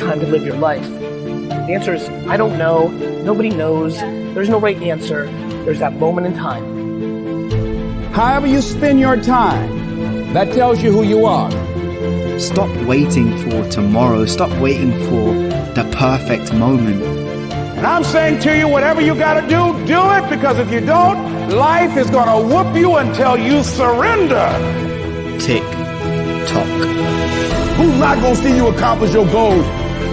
time to live your life? The answer is, I don't know. Nobody knows. There's no right answer. There's that moment in time. However you spend your time, that tells you who you are. Stop waiting for tomorrow. Stop waiting for the perfect moment. And I'm saying to you, whatever you got to do it, because if you don't, life is going to whoop you until you surrender. Tick, tock. Who's not going to see you accomplish your goals?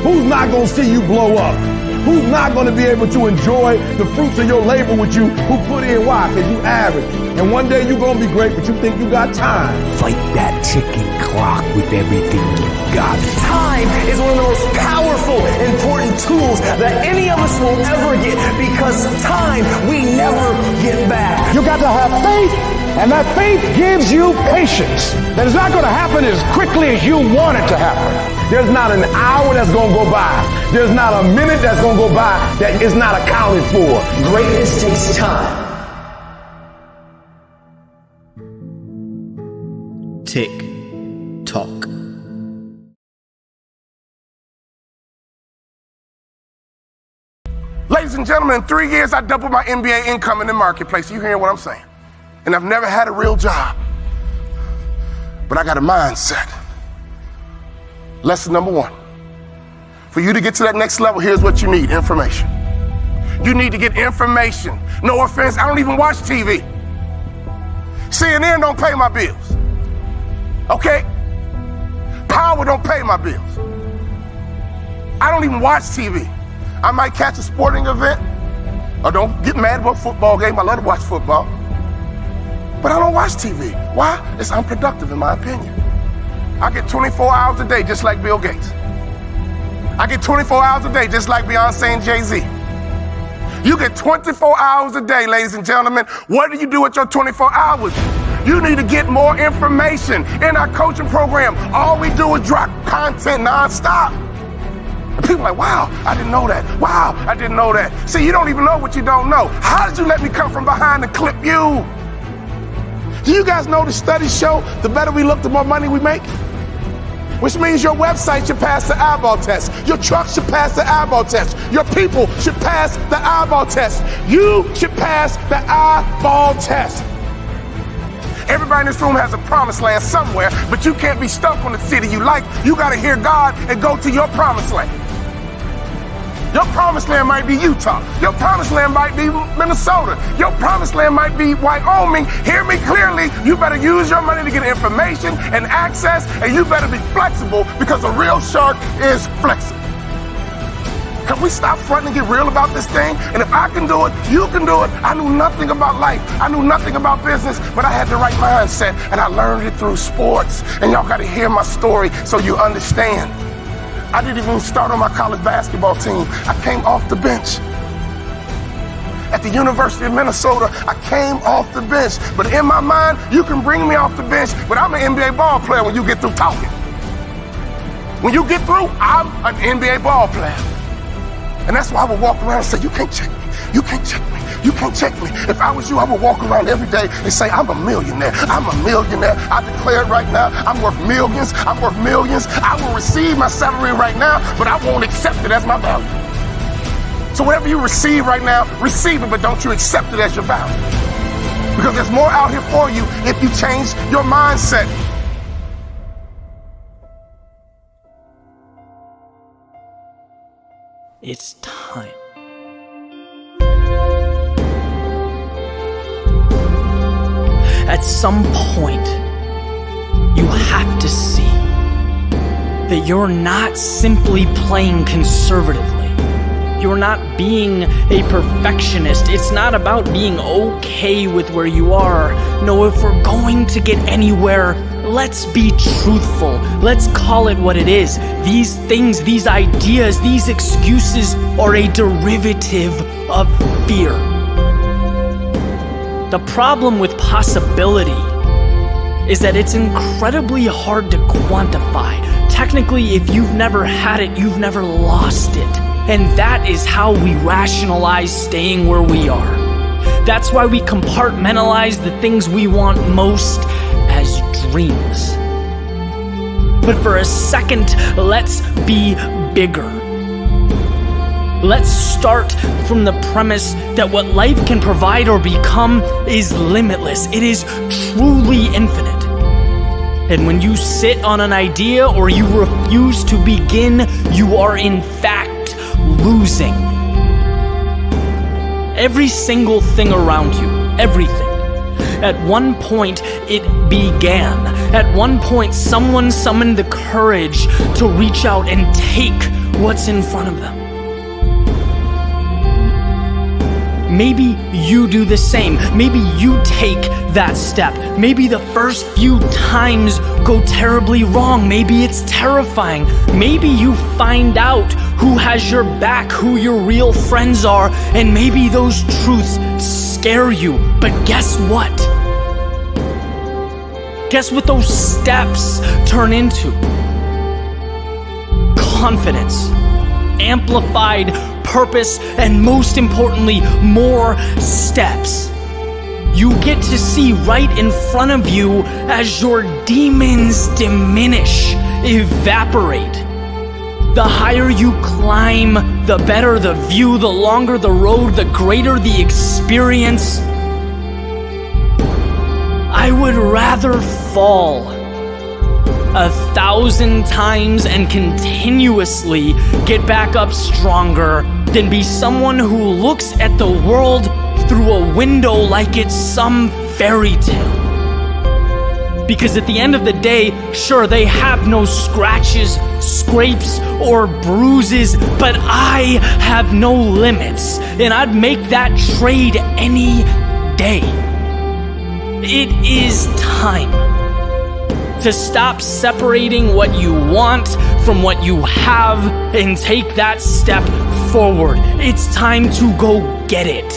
Who's not going to see you blow up? Who's not going to be able to enjoy the fruits of your labor with you? Who put in? Why? Because you average. And one day you're going to be great, but you think you got time. Fight that ticking clock with everything you got. Time is one of the most powerful, important tools that any of us will ever get, because time we never get back. You got to have faith, and that faith gives you patience. That it's not going to happen as quickly as you want it to happen. There's not an hour that's going to go by. There's not a minute that's going to go by that is not accounted for. Greatness takes time. Tick, tock. Ladies and gentlemen, in 3 years, I doubled my MBA income in the marketplace. You hearing what I'm saying? And I've never had a real job. But I got a mindset. Lesson number 1. For you to get to that next level, here's what you need: information. You need to get information. No offense, I don't even watch TV. CNN don't pay my bills. Okay? Power don't pay my bills. I don't even watch TV. I might catch a sporting event, or don't get mad about a football game. I love to watch football. But I don't watch TV. Why? It's unproductive in my opinion. I get 24 hours a day just like Bill Gates. I get 24 hours a day just like Beyonce and Jay-Z. You get 24 hours a day, ladies and gentlemen. What do you do with your 24 hours? You need to get more information. In our coaching program, all we do is drop content nonstop. And people are like, wow, I didn't know that. Wow, I didn't know that. See, you don't even know what you don't know. How did you let me come from behind and clip you? Do you guys know the studies show the better we look, the more money we make? Which means your website should pass the eyeball test. Your truck should pass the eyeball test. Your people should pass the eyeball test. You should pass the eyeball test. Everybody in this room has a promised land somewhere, but you can't be stuck on the city you like. You got to hear God and go to your promised land. Your promised land might be Utah. Your promised land might be Minnesota. Your promised land might be Wyoming. Hear me clearly. You better use your money to get information and access, and you better be flexible, because a real shark is flexible. Can we stop fronting and get real about this thing? And if I can do it, you can do it. I knew nothing about life. I knew nothing about business, but I had the right mindset, and I learned it through sports. And y'all got to hear my story so you understand. I didn't even start on my college basketball team. I came off the bench. At the University of Minnesota, I came off the bench. But in my mind, you can bring me off the bench, but I'm an NBA ball player when you get through talking. When you get through, I'm an NBA ball player. And that's why I would walk around and say, you can't check me. You can't check me. You can't check me. If I was you, I would walk around every day and say, I'm a millionaire. I'm a millionaire. I declare it right now. I'm worth millions. I'm worth millions. I will receive my salary right now, but I won't accept it as my value. So whatever you receive right now, receive it, but don't you accept it as your value. Because there's more out here for you if you change your mindset. It's time. At some point, you have to see that you're not simply playing conservatively. You're not being a perfectionist. It's not about being okay with where you are. No, if we're going to get anywhere, let's be truthful. Let's call it what it is. These things, these ideas, these excuses are a derivative of fear. The problem with possibility is that it's incredibly hard to quantify. Technically, if you've never had it, you've never lost it. And that is how we rationalize staying where we are. That's why we compartmentalize the things we want most as dreams. But for a second, let's be bigger. Let's start from the premise that what life can provide or become is limitless. It is truly infinite. And when you sit on an idea or you refuse to begin, you are in fact losing. Every single thing around you, everything. At one point, it began. At one point, someone summoned the courage to reach out and take what's in front of them. Maybe you do the same. Maybe you take that step. Maybe the first few times go terribly wrong. Maybe it's terrifying. Maybe you find out who has your back, who your real friends are, and maybe those truths scare you. But guess what? Guess what those steps turn into? Confidence, amplified purpose, and most importantly, more steps. You get to see right in front of you as your demons diminish, evaporate. The higher you climb, the better the view, the longer the road, the greater the experience. I would rather fall 1,000 times and continuously get back up stronger than be someone who looks at the world through a window like it's some fairy tale. Because at the end of the day, sure, they have no scratches, scrapes, or bruises, but I have no limits, and I'd make that trade any day. It is time to stop separating what you want from what you have and take that step forward. It's time to go get it.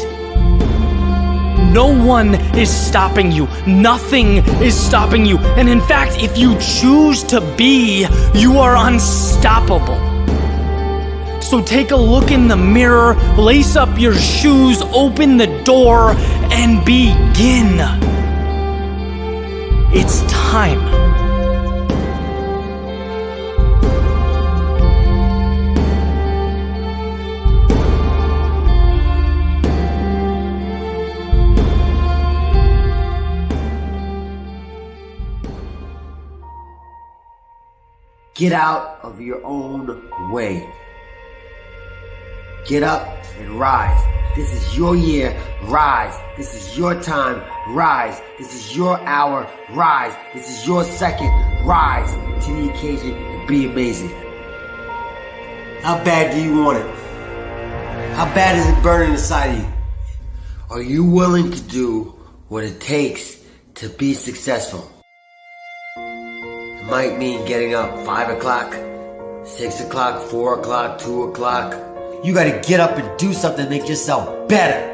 No one is stopping you. Nothing is stopping you. And in fact, if you choose to be, you are unstoppable. So take a look in the mirror, lace up your shoes, open the door, and begin. It's time. Get out of your own way. Get up and rise. This is your year. Rise. This is your time. Rise. This is your hour. Rise. This is your second. Rise to the occasion and be amazing. How bad do you want it? How bad is it burning inside of you? Are you willing to do what it takes to be successful? It might mean getting up 5 o'clock, 6 o'clock, 4 o'clock, 2 o'clock. You gotta get up and do something to make yourself better.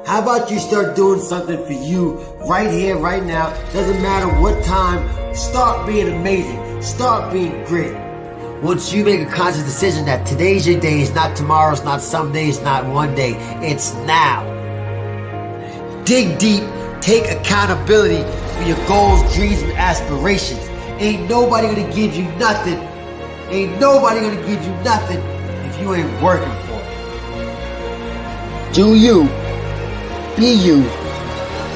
How about you start doing something for you right here, right now? Doesn't matter what time. Start being amazing. Start being great. Once you make a conscious decision that today's your day, it's not tomorrow, it's not someday, it's not one day, it's now. Dig deep, take accountability for your goals, dreams, and aspirations. Ain't nobody gonna give you nothing. Ain't nobody gonna give you nothing if you ain't working for it. Do you, be you,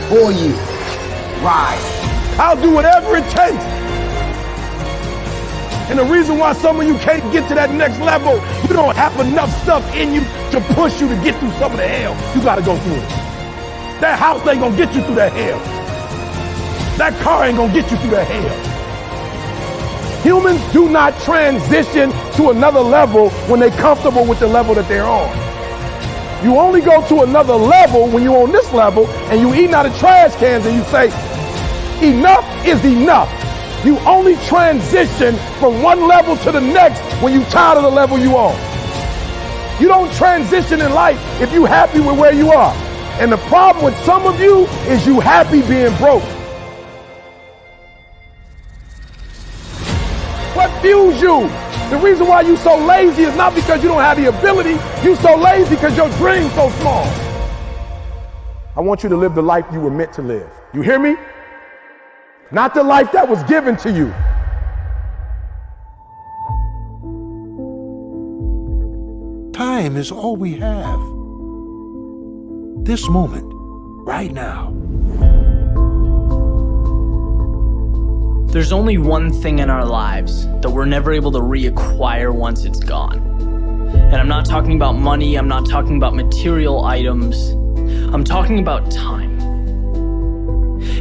for you, rise. I'll do whatever it takes. And the reason why some of you can't get to that next level, you don't have enough stuff in you to push you to get through some of the hell you gotta go through. That house ain't gonna get you through that hell. That car ain't gonna get you through that hell. Humans do not transition to another level when they're comfortable with the level that they're on. You only go to another level when you're on this level and you eating out of trash cans and you say, enough is enough. You only transition from one level to the next when you're tired of the level you on. You don't transition in life if you're happy with where you are. And the problem with some of you is you happy being broke. What fuels you? The reason why you so lazy is not because you don't have the ability. You so lazy because your dream's so small. I want you to live the life you were meant to live. You hear me? Not the life that was given to you. time is all we have. This moment, right now. There's only one thing in our lives that we're never able to reacquire once it's gone. And I'm not talking about money, I'm not talking about material items, I'm talking about time.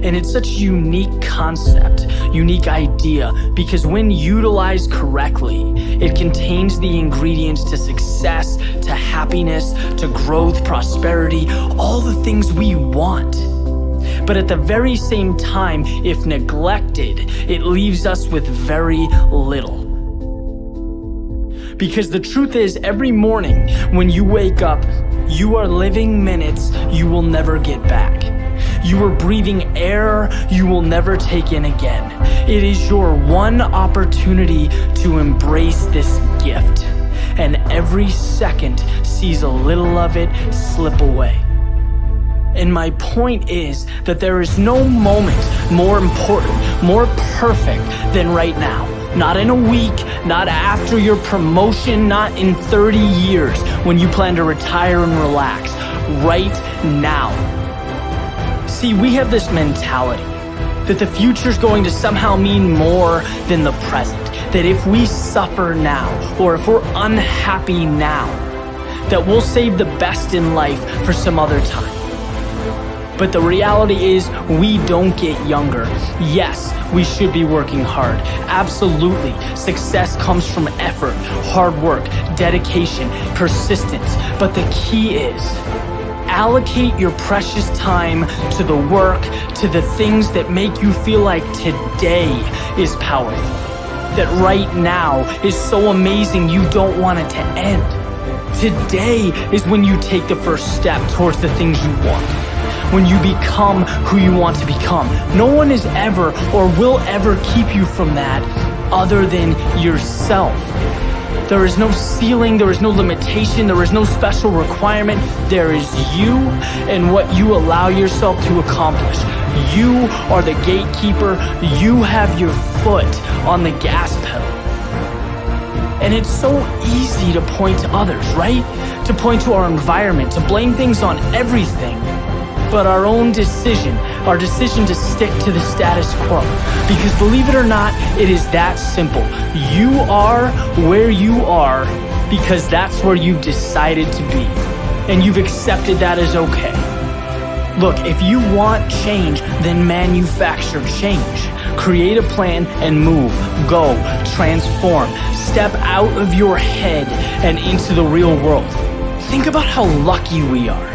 And it's such a unique concept, unique idea, because when utilized correctly, it contains the ingredients to success, to happiness, to growth, prosperity, all the things we want. But at the very same time, if neglected, it leaves us with very little. Because the truth is, every morning when you wake up, you are living minutes you will never get back. You are breathing air you will never take in again. It is your one opportunity to embrace this gift, and every second sees a little of it slip away. And my point is that there is no moment more important, more perfect than right now. Not in a week, not after your promotion, not in 30 years when you plan to retire and relax. Right now. See, we have this mentality that the future's going to somehow mean more than the present. That if we suffer now, or if we're unhappy now, that we'll save the best in life for some other time. But the reality is, we don't get younger. Yes, we should be working hard. Absolutely. Success comes from effort, hard work, dedication, persistence. But the key is, allocate your precious time to the work, to the things that make you feel like today is powerful. That right now is so amazing you don't want it to end. Today is when you take the first step towards the things you want. When you become who you want to become. No one is ever or will ever keep you from that other than yourself. There is no ceiling, there is no limitation, there is no special requirement. There is you and what you allow yourself to accomplish. You are the gatekeeper. You have your foot on the gas pedal. And it's so easy to point to others, right? To point to our environment, to blame things on everything. But our own decision, our decision to stick to the status quo. Because believe it or not, it is that simple. You are where you are because that's where you've decided to be. And you've accepted that as okay. Look, if you want change, then manufacture change. Create a plan and move, go, transform. Step out of your head and into the real world. Think about how lucky we are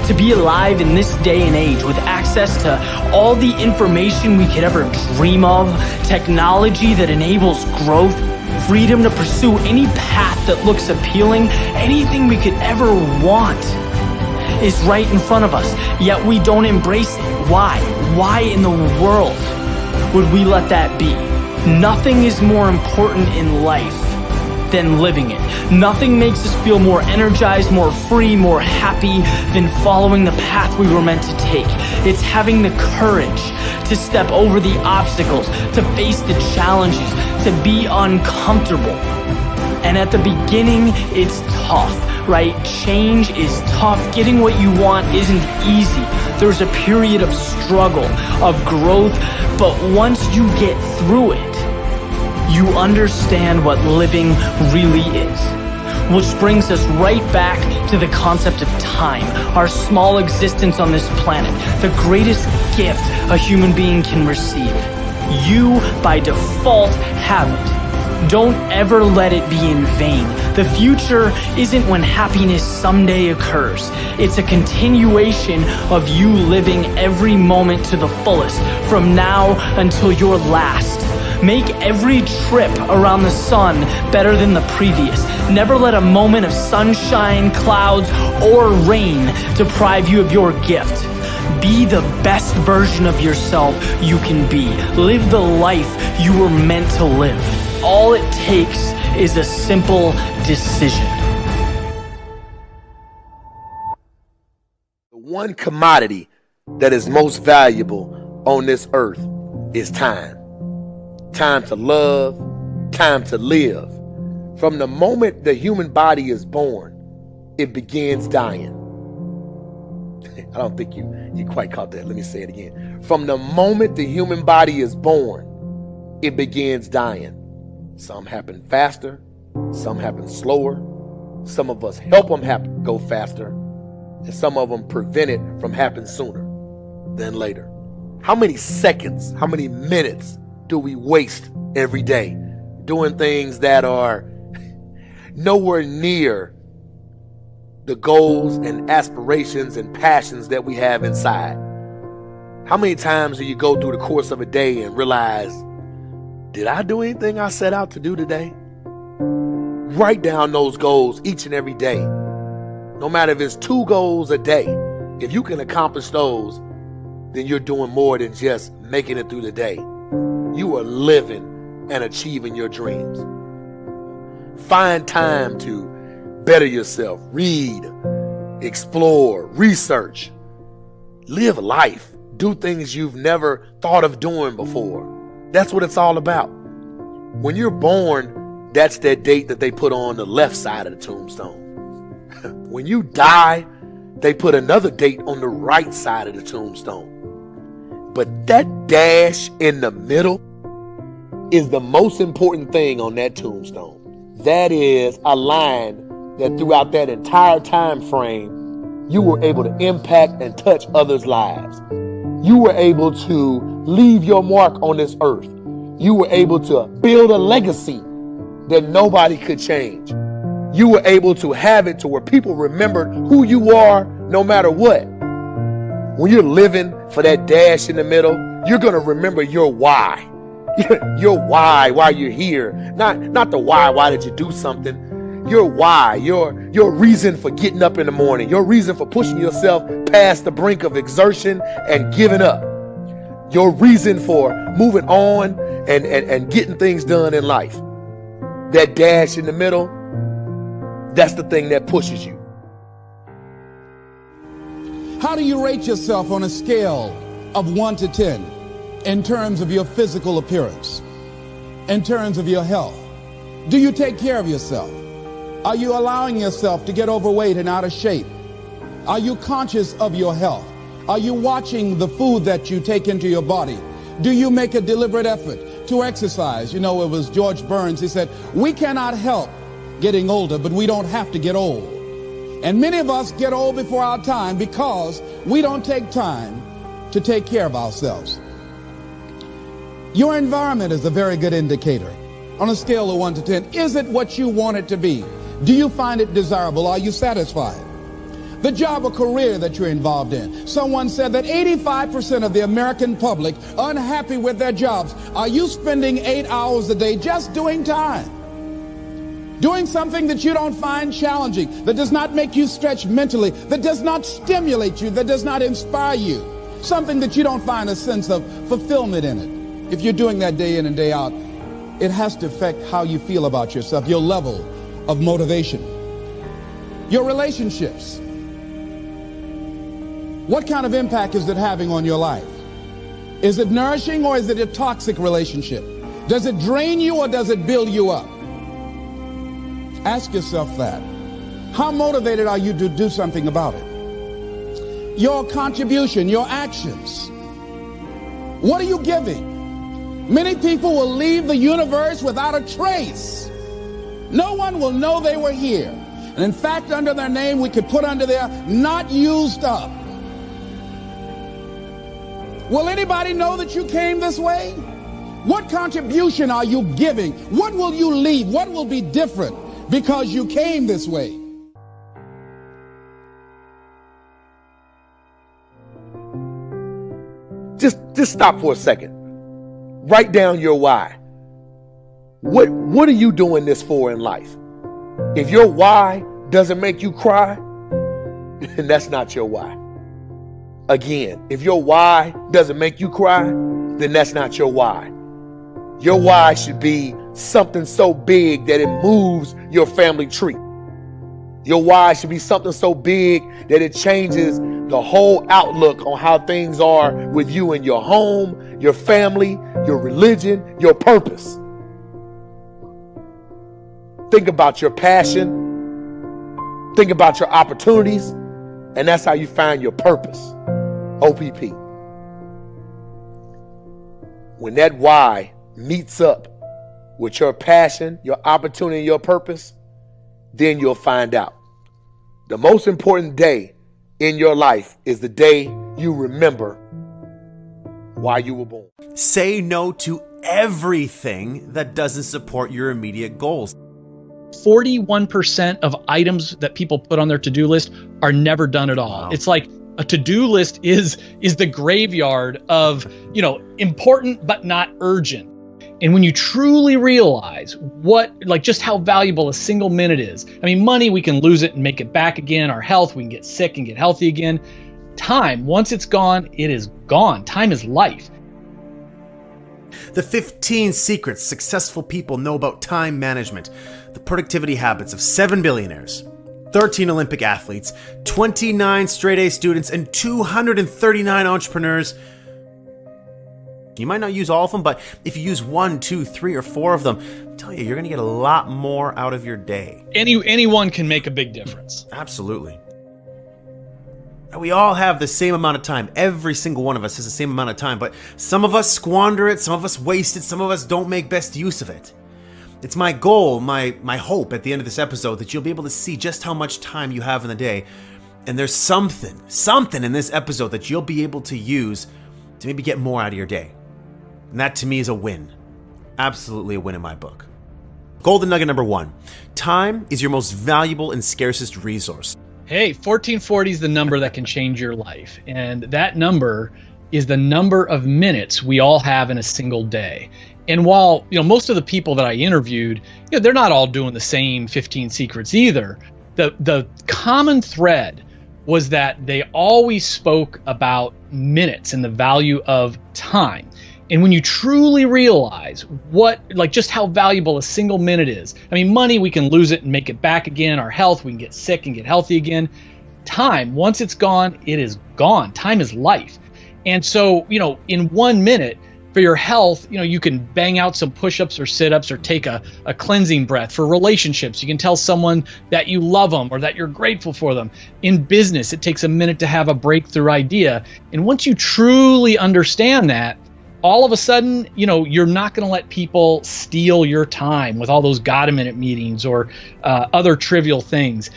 to be alive in this day and age with access to all the information we could ever dream of, technology that enables growth, freedom to pursue any path that looks appealing, anything we could ever want is right in front of us, yet we don't embrace it. Why? Why in the world would we let that be? Nothing is more important in life than living it. Nothing makes us feel more energized, more free, more happy than following the path we were meant to take. It's having the courage to step over the obstacles, to face the challenges, to be uncomfortable. And at the beginning, it's tough, right? Change is tough. Getting what you want isn't easy. There's a period of struggle, of growth, but once you get through it, you understand what living really is. Which brings us right back to the concept of time, our small existence on this planet, the greatest gift a human being can receive. You, by default, have it. Don't ever let it be in vain. The future isn't when happiness someday occurs. It's a continuation of you living every moment to the fullest, from now until your last. Make every trip around the sun better than the previous. Never let a moment of sunshine, clouds, or rain deprive you of your gift. Be the best version of yourself you can be. Live the life you were meant to live. All it takes is a simple decision. The one commodity that is most valuable on this earth is time. Time to love, time to live. From the moment the human body is born, it begins dying. I don't think you quite caught that. Let me say it again. From the moment the human body is born, it begins dying. Some happen faster, some happen slower. Some of us help them go faster, and some of them prevent it from happening sooner than later. How many seconds, how many minutes do we waste every day doing things that are nowhere near the goals and aspirations and passions that we have inside? How many times do you go through the course of a day and realize, did I do anything I set out to do today? Write down those goals each and every day. No matter if it's 2 goals a day, if you can accomplish those, then you're doing more than just making it through the day. You are living and achieving your dreams. Find time to better yourself. Read, explore, research. Live life. Do things you've never thought of doing before. That's what it's all about. When you're born, that's that date that they put on the left side of the tombstone. When you die, they put another date on the right side of the tombstone. But that dash in the middle is the most important thing on that tombstone. That is a line that throughout that entire time frame, you were able to impact and touch others' lives. You were able to leave your mark on this earth. You were able to build a legacy that nobody could change. You were able to have it to where people remembered who you are no matter what. When you're living for that dash in the middle, you're going to remember your why. Your why you're here. Not the why did you do something. Your why, your reason for getting up in the morning, your reason for pushing yourself past the brink of exertion and giving up. Your reason for moving on and getting things done in life. That dash in the middle, that's the thing that pushes you. How do you rate yourself on a scale of 1 to 10 in terms of your physical appearance, in terms of your health? Do you take care of yourself? Are you allowing yourself to get overweight and out of shape? Are you conscious of your health? Are you watching the food that you take into your body? Do you make a deliberate effort to exercise? You know, it was George Burns. He said, we cannot help getting older, but we don't have to get old. And many of us get old before our time because we don't take time to take care of ourselves. Your environment is a very good indicator. On a scale of 1 to 10, is it what you want it to be? Do you find it desirable? Are you satisfied? The job or career that you're involved in. Someone said that 85% of the American public are unhappy with their jobs. Are you spending 8 hours a day just doing time? Doing something that you don't find challenging, that does not make you stretch mentally, that does not stimulate you, that does not inspire you. Something that you don't find a sense of fulfillment in it. If you're doing that day in and day out, it has to affect how you feel about yourself, your level of motivation. Your relationships. What kind of impact is it having on your life? Is it nourishing or is it a toxic relationship? Does it drain you or does it build you up? Ask yourself that. How motivated are you to do something about it? Your contribution, your actions. What are you giving? Many people will leave the universe without a trace. No one will know they were here. And in fact, under their name, we could put under there, not used up. Will anybody know that you came this way? What contribution are you giving? What will you leave? What will be different because you came this way? Just stop for a second. Write down your why. What are you doing this for in life? If your why doesn't make you cry, then that's not your why. Again, if your why doesn't make you cry, then that's not your why. Your why should be something so big that it moves your family tree. Your why should be something so big that it changes the whole outlook on how things are with you and your home, your family, your religion, your purpose. Think about your passion. Think about your opportunities, and that's how you find your purpose. OPP. When that why meets up with your passion, your opportunity, your purpose, then you'll find out. The most important day in your life is the day you remember why you were born. Say no to everything that doesn't support your immediate goals. 41% of items that people put on their to-do list are never done at all. Wow. It's like a to-do list is the graveyard of, important but not urgent. And when you truly realize just how valuable a single minute is. I mean, money, we can lose it and make it back again. Our health, we can get sick and get healthy again. Time, once it's gone, it is gone. Time is life. The 15 secrets successful people know about time management. The productivity habits of 7 billionaires, 13 Olympic athletes, 29 straight-A students, and 239 entrepreneurs. You might not use all of them, but if you use 1, 2, 3, or 4 of them, I tell you, you're going to get a lot more out of your day. Anyone can make a big difference. Absolutely. We all have the same amount of time. Every single one of us has the same amount of time, but some of us squander it, some of us waste it, some of us don't make best use of it. It's my goal, my hope at the end of this episode that you'll be able to see just how much time you have in the day. And there's something in this episode that you'll be able to use to maybe get more out of your day. And that to me is a win. Absolutely a win in my book. Golden nugget number 1. Time is your most valuable and scarcest resource. Hey, 1440 is the number that can change your life. And that number is the number of minutes we all have in a single day. And while, most of the people that I interviewed, they're not all doing the same 15 secrets either. The common thread was that they always spoke about minutes and the value of time. And when you truly realize just how valuable a single minute is. I mean, money, we can lose it and make it back again. Our health, we can get sick and get healthy again. Time, once it's gone, it is gone. Time is life. And so, in 1 minute, for your health, you can bang out some push-ups or sit-ups or take a cleansing breath. For relationships, you can tell someone that you love them or that you're grateful for them. In business, it takes a minute to have a breakthrough idea. And once you truly understand that, all of a sudden, you're not going to let people steal your time with all those got-a-minute meetings or other trivial things.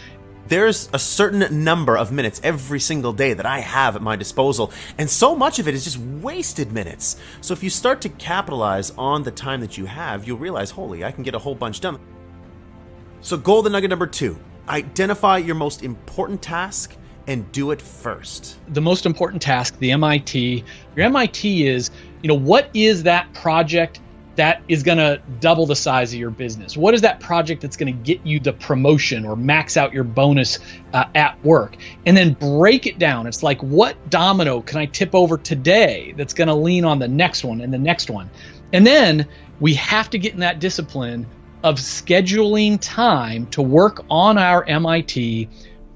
There's a certain number of minutes every single day that I have at my disposal, and so much of it is just wasted minutes. So if you start to capitalize on the time that you have, you'll realize, holy, I can get a whole bunch done. So golden nugget number 2, identify your most important task and do it first. The most important task, the MIT, your MIT is, what is that project that is going to double the size of your business? What is that project that's going to get you the promotion or max out your bonus at work? And then break it down. It's like, what domino can I tip over today that's going to lean on the next one and the next one? And then we have to get in that discipline of scheduling time to work on our MIT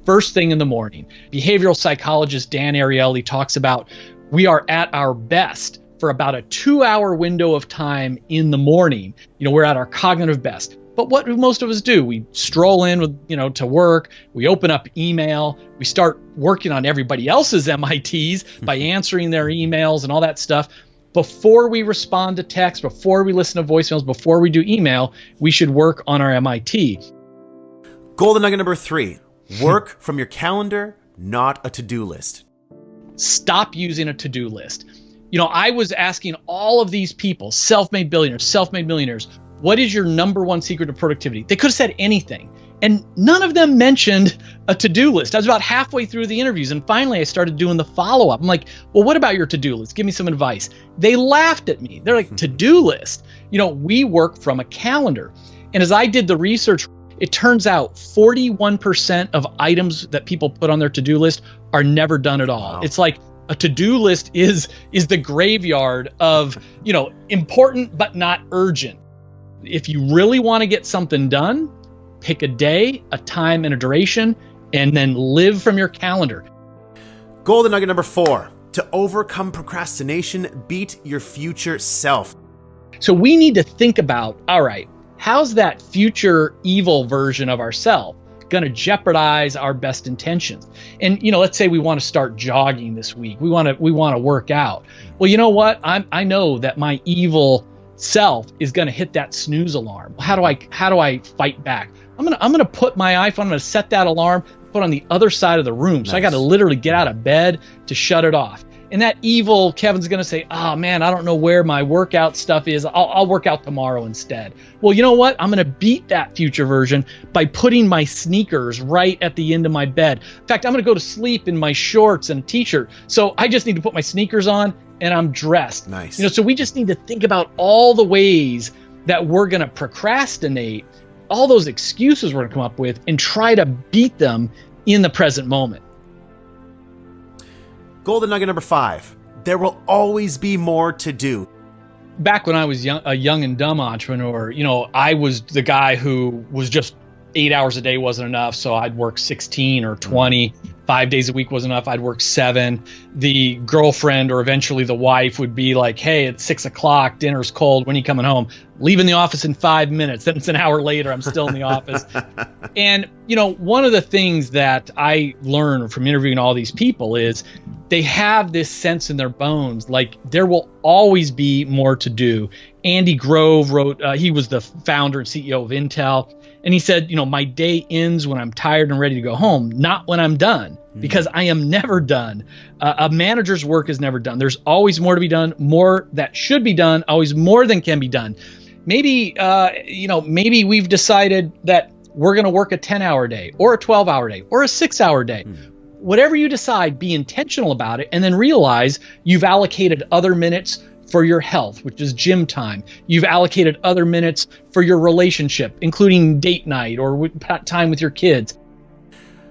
first thing in the morning. Behavioral psychologist Dan Ariely talks about we are at our best for about a 2-hour window of time in the morning. We're at our cognitive best. But what do most of us do? We stroll in with, to work, we open up email, we start working on everybody else's MITs by answering their emails and all that stuff. Before we respond to text, before we listen to voicemails, before we do email, we should work on our MIT. Golden nugget number 3, work from your calendar, not a to-do list. Stop using a to-do list. I was asking all of these people, self-made billionaires, self-made millionaires, what is your number 1 secret of productivity? They could have said anything. And none of them mentioned a to-do list. I was about halfway through the interviews, and finally I started doing the follow-up. I'm like, well, what about your to-do list? Give me some advice. They laughed at me. They're like, to-do list? We work from a calendar. And as I did the research, it turns out 41% of items that people put on their to-do list are never done at all. Wow. It's like, a to-do list is the graveyard of, important but not urgent. If you really want to get something done, pick a day, a time, and a duration, and then live from your calendar. Golden nugget number 4, to overcome procrastination, beat your future self. So we need to think about, all right, how's that future evil version of ourselves going to jeopardize our best intentions. And, let's say we want to start jogging this week. We want to work out. Well, you know what? I know that my evil self is going to hit that snooze alarm. How do I fight back? I'm going to put my iPhone, I'm going to set that alarm, put on the other side of the room. So I got to literally get out of bed to shut it off. And that evil Kevin's going to say, oh man, I don't know where my workout stuff is. I'll work out tomorrow instead. Well, you know what? I'm going to beat that future version by putting my sneakers right at the end of my bed. In fact, I'm going to go to sleep in my shorts and a t-shirt. So I just need to put my sneakers on and I'm dressed. Nice. So we just need to think about all the ways that we're going to procrastinate, all those excuses we're going to come up with, and try to beat them in the present moment. Golden nugget number 5. There will always be more to do. Back when I was a young and dumb entrepreneur, I was the guy who was just 8 hours a day wasn't enough. So I'd work 16 or 20. 5 days a week wasn't enough. I'd work 7. The girlfriend or eventually the wife would be like, hey, it's 6 o'clock. Dinner's cold. When are you coming home? Leaving the office in 5 minutes. Then it's an hour later. I'm still in the office. And, one of the things that I learned from interviewing all these people is they have this sense in their bones, like there will always be more to do. Andy Grove wrote, he was the founder and CEO of Intel. And he said, my day ends when I'm tired and ready to go home, not when I'm done, because I am never done. A manager's work is never done. There's always more to be done, more that should be done, always more than can be done. Maybe, maybe we've decided that we're going to work a 10-hour day or a 12-hour day or a 6-hour day. Whatever you decide, be intentional about it, and then realize you've allocated other minutes for your health, which is gym time. You've allocated other minutes for your relationship, including date night or time with your kids.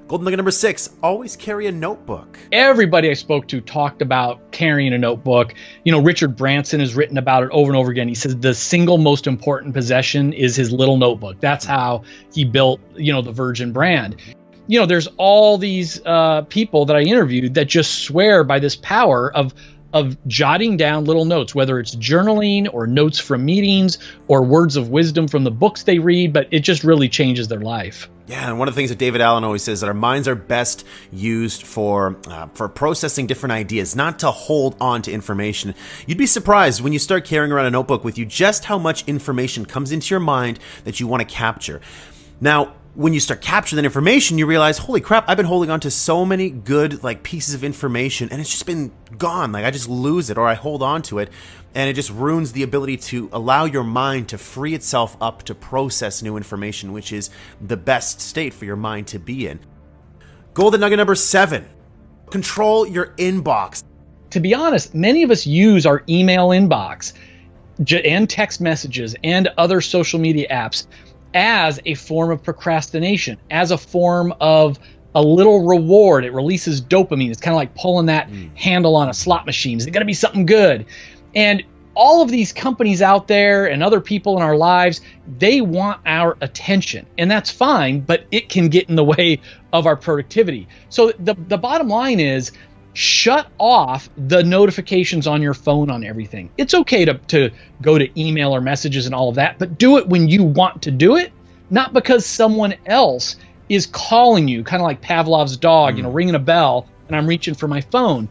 Golden nugget number 6, always carry a notebook. Everybody I spoke to talked about carrying a notebook. Richard Branson has written about it over and over again. He says the single most important possession is his little notebook. That's how he built, the Virgin brand. There's all these people that I interviewed that just swear by this power of jotting down little notes, whether it's journaling or notes from meetings or words of wisdom from the books they read, but it just really changes their life. Yeah, and one of the things that David Allen always says that our minds are best used for processing different ideas, not to hold on to information. You'd be surprised when you start carrying around a notebook with you just how much information comes into your mind that you want to capture. Now, when you start capturing that information, you realize, holy crap, I've been holding on to so many good pieces of information and it's just been gone. I just lose it or I hold on to it and it just ruins the ability to allow your mind to free itself up to process new information, which is the best state for your mind to be in. Golden nugget number 7, control your inbox. To be honest, many of us use our email inbox and text messages and other social media apps as a form of procrastination, as a form of a little reward. It releases dopamine. It's kind of like pulling that handle on a slot machine. Is it going to be something good? And all of these companies out there and other people in our lives, they want our attention. And that's fine, but it can get in the way of our productivity. So the bottom line is, shut off the notifications on your phone on everything. It's okay to go to email or messages and all of that, but do it when you want to do it, not because someone else is calling you, kind of like Pavlov's dog, ringing a bell and I'm reaching for my phone.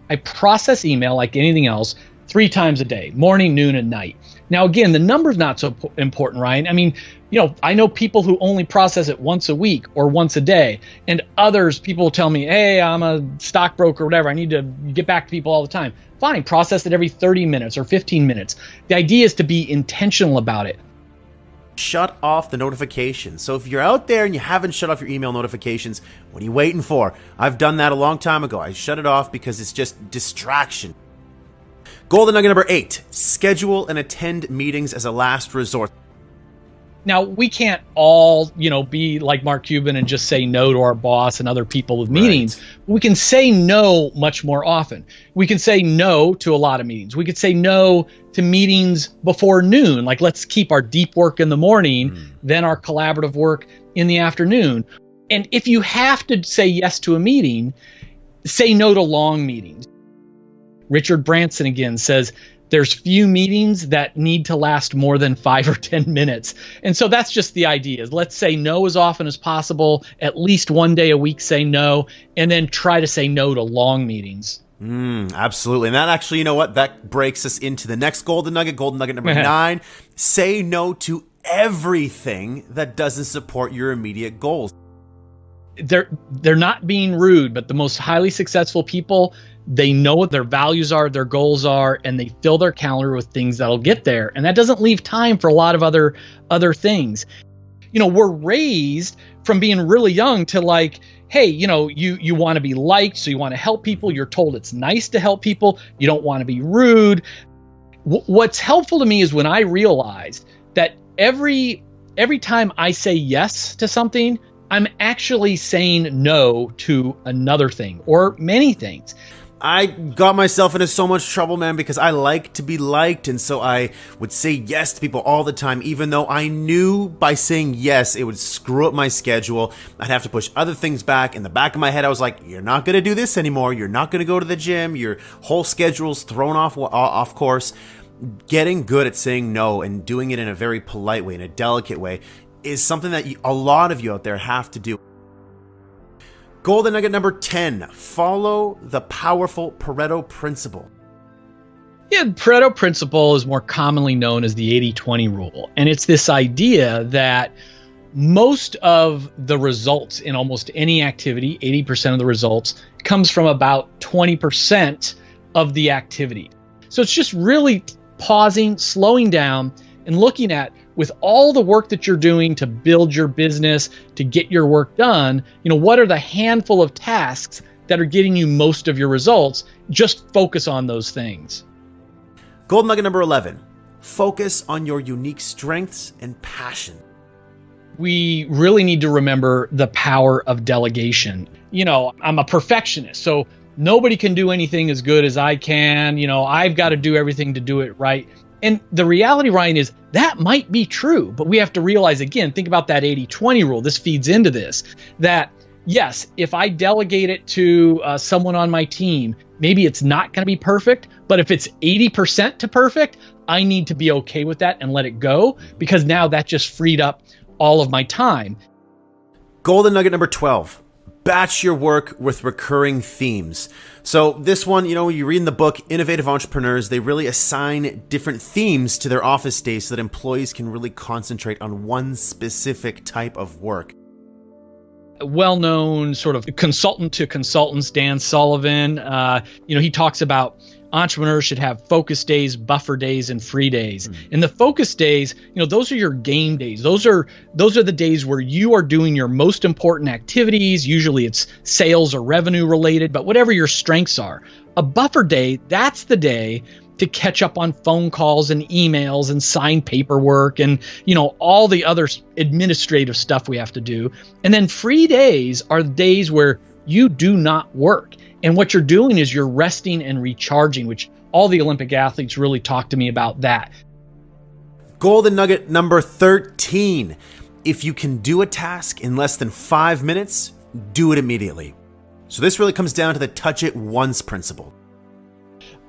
I process email like anything else 3 times a day, morning, noon, and night. Now, again, the number's not so important, Ryan. I mean, I know people who only process it once a week or once a day, and others, people tell me, hey, I'm a stockbroker or whatever. I need to get back to people all the time. Fine, process it every 30 minutes or 15 minutes. The idea is to be intentional about it. Shut off the notifications. So if you're out there and you haven't shut off your email notifications, what are you waiting for? I've done that a long time ago. I shut it off because it's just distraction. Golden nugget number 8, schedule and attend meetings as a last resort. Now, we can't all, be like Mark Cuban and just say no to our boss and other people with meetings. We can say no much more often. We can say no to a lot of meetings. We could say no to meetings before noon. Like, let's keep our deep work in the morning, then our collaborative work in the afternoon. And if you have to say yes to a meeting, say no to long meetings. Richard Branson again says, there's few meetings that need to last more than 5 or 10 minutes. And so that's just the idea is let's say no as often as possible, at least one day a week say no, and then try to say no to long meetings. Absolutely. And that actually, you know what? That breaks us into the next golden nugget number 9. Say no to everything that doesn't support your immediate goals. They're not being rude, but the most highly successful people, they know what their values are, their goals are, and they fill their calendar with things that'll get there. And that doesn't leave time for a lot of other things. You know, we're raised from being really young to like, hey, you know, you want to be liked, so you want to help people. You're told it's nice to help people. You don't want to be rude. What's helpful to me is when I realized that every time I say yes to something, I'm actually saying no to another thing or many things. I got myself into so much trouble, man, because I like to be liked. And so I would say yes to people all the time, even though I knew by saying yes, it would screw up my schedule. I'd have to push other things back. In the back of my head, I was like, you're not going to do this anymore. You're not going to go to the gym. Your whole schedule's thrown off course. Getting good at saying no and doing it in a very polite way, in a delicate way, is something that a lot of you out there have to do. Golden nugget number 10, follow the powerful Pareto principle. Yeah, the Pareto principle is more commonly known as the 80-20 rule. And it's this idea that most of the results in almost any activity, 80% of the results, comes from about 20% of the activity. So it's just really pausing, slowing down, and looking at, with all the work that you're doing to build your business, to get your work done, you know, what are the handful of tasks that are getting you most of your results? Just focus on those things. Golden nugget number 11, focus on your unique strengths and passion. We really need to remember the power of delegation. You know, I'm a perfectionist, so nobody can do anything as good as I can. You know, I've got to do everything to do it right. And the reality, Ryan, is that might be true, but we have to realize, again, think about that 80-20 rule. This feeds into this, that yes, if I delegate it to someone on my team, maybe it's not going to be perfect, but if it's 80% to perfect, I need to be okay with that and let it go, because now that just freed up all of my time. Golden nugget number 12. Batch your work with recurring themes. So this one, you know, you read in the book, innovative entrepreneurs, they really assign different themes to their office days so that employees can really concentrate on one specific type of work. Well-known sort of consultant to consultants, Dan Sullivan, you know, he talks about entrepreneurs should have focus days, buffer days, and free days. And the focus days, you know, those are your game days. Those are the days where you are doing your most important activities. Usually it's sales or revenue related, but whatever your strengths are. A buffer day, that's the day to catch up on phone calls and emails and sign paperwork and, you know, all the other administrative stuff we have to do. And then free days are the days where you do not work. And what you're doing is you're resting and recharging, which all the Olympic athletes really talk to me about that. Golden nugget number 13. If you can do a task in less than 5 minutes, do it immediately. So this really comes down to the touch it once principle.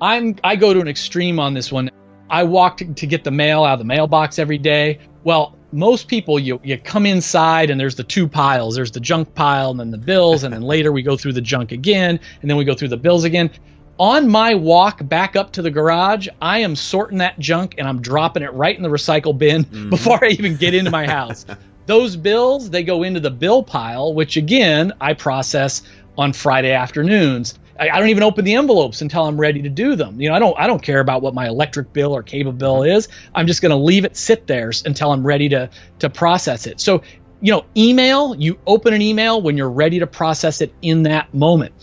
I go to an extreme on this one. I walk to get the mail out of the mailbox every day. Well, most people, you come inside and there's the two piles. There's the junk pile and then the bills, and then later we go through the junk again, and then we go through the bills again. On my walk back up to the garage, I am sorting that junk and I'm dropping it right in the recycle bin before I even get into my house. Those bills, they go into the bill pile, which again, I process on Friday afternoons. I don't even open the envelopes until I'm ready to do them. You know, I don't care about what my electric bill or cable bill is. I'm just going to leave it sit there until I'm ready to process it. So, you know, email, you open an email when you're ready to process it in that moment.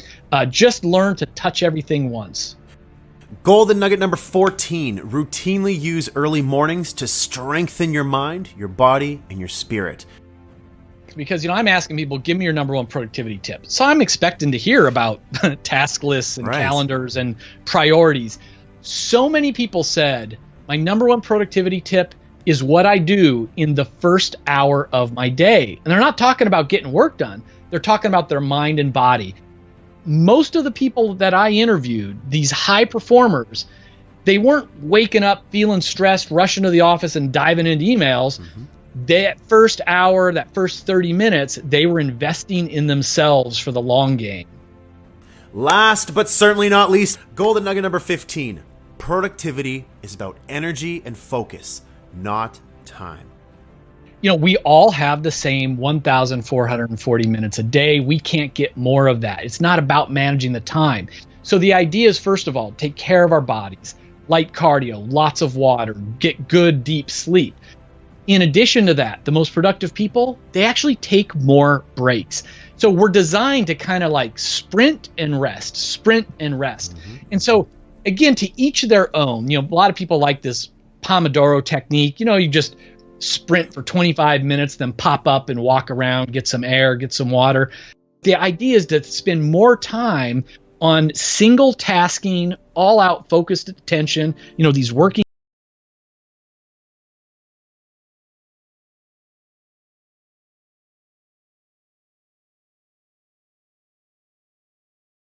Just learn to touch everything once. Golden nugget number 14. Routinely use early mornings to strengthen your mind, your body, and your spirit. Because, you know, I'm asking people, give me your number one productivity tip. So I'm expecting to hear about task lists and calendars and priorities. So many people said, my number one productivity tip is what I do in the first hour of my day. And they're not talking about getting work done. They're talking about their mind and body. Most of the people that I interviewed, these high performers, They weren't waking up feeling stressed, rushing to the office and diving into emails. That first hour, that first 30 minutes, they were investing in themselves for the long game. Last but certainly not least, golden nugget number 15. Productivity is about energy and focus, not time. You know, we all have the same 1,440 minutes a day. We can't get more of that. It's not about managing the time. So the idea is, first of all, take care of our bodies, light cardio, lots of water, get good deep sleep. In addition to that, the most productive people, they actually take more breaks. So we're designed to kind of like sprint and rest. And so again, to each their own. You know, a lot of people like this Pomodoro technique. You know, you just sprint for 25 minutes, then pop up and walk around, get some air, get some water. The idea is to spend more time on single tasking, all out focused attention, you know, these working